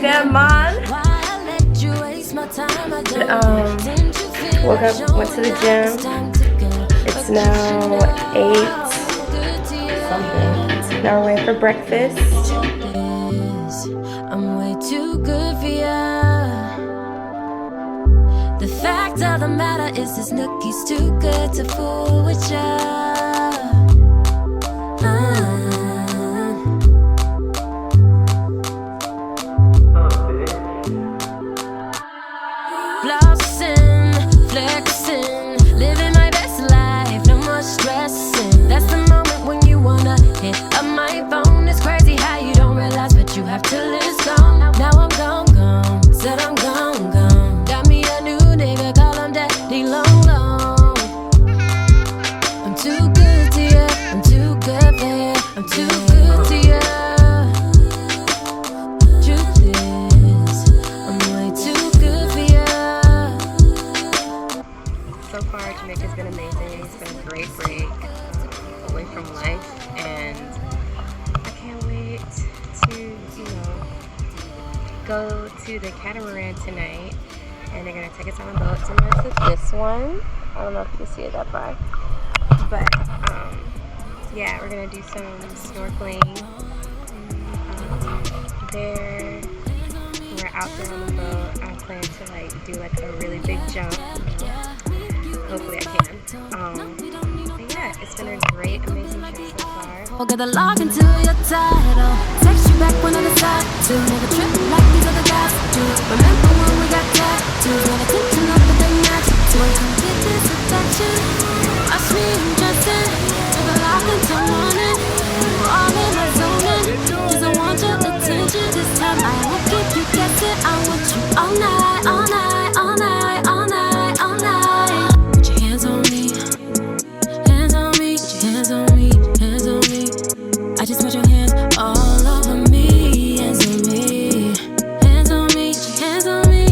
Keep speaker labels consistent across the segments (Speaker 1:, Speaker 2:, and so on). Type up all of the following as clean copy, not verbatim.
Speaker 1: man. Woke up, went to the gym. It's now 8 something. Now we're waiting for breakfast.
Speaker 2: I'm way too good for ya. The fact of the matter is this nookie's too good to fool with ya. Flossing, flexing, living my best life, no more stressing. That's the moment when you wanna hit up my phone. It's crazy how you don't realize, but you have till it's gone. Now I'm gone, said I'm gone. Got me a new nigga, call him daddy long. I'm too good to you, I'm too good for you, I'm too good to you. Truth is, I'm way too good for you.
Speaker 1: So far, Jamaica's been amazing. It's been a great break away from life, and I can't wait to, go to the catamaran tonight. And they're gonna take us on a boat similar to this one. I don't know if you can see it that far, but yeah, we're gonna do some snorkeling there. We're out there on the boat. I plan to do a really big jump. Hopefully I can. But yeah, it's been a great, amazing trip so far.
Speaker 2: I'll get the log into your title. Text you back when I decide to make a trip like these other guys do. Remember when we got tattoos? Never thinking of the day match. So I come get this affection. Watch me, I'm Justin. With the log until morning. All in my zoning. Cause I want your attention. This time I won't keep you guessing. I want you all night, all night, all night, all night, all night. Put your hands on me. Hands on me. Put your hands on me. Hands on me. I just want your hands all over me. Hands on me. Hands on me. Hands on me.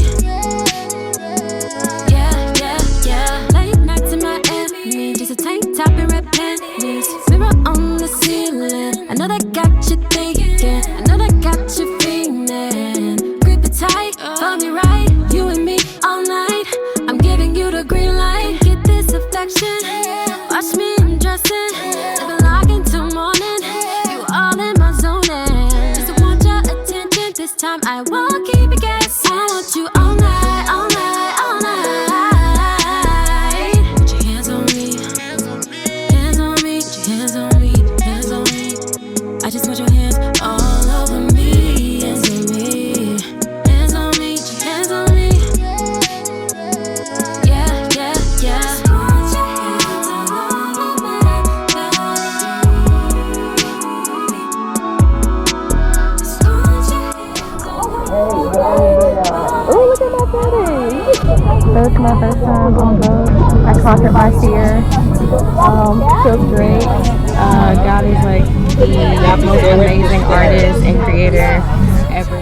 Speaker 2: Yeah, yeah, yeah. Late nights in Miami. Just a tank top and red panties. Mirror on the ceiling. I know that got you thinking. I know that got you feeling. Grip it tight, hold me right. You and me all night. I'm giving you the green light. Get this affection. Watch me, I'm dressing. Living lock until morning. You all in my zone. Just want your attention. This time I won't keep it guessing. I want you all night, all night, all night. Put your hands on me. Hands on me. Put your hands on me. Hands on me. I just want your hands all over me. Hands on me. Hands on me. Hands on me. Yeah, yeah, yeah.
Speaker 1: Oh, look at my brother! So it's my first time on the boat. I conquered my fear. Feels great. God is the most amazing artist and creator ever.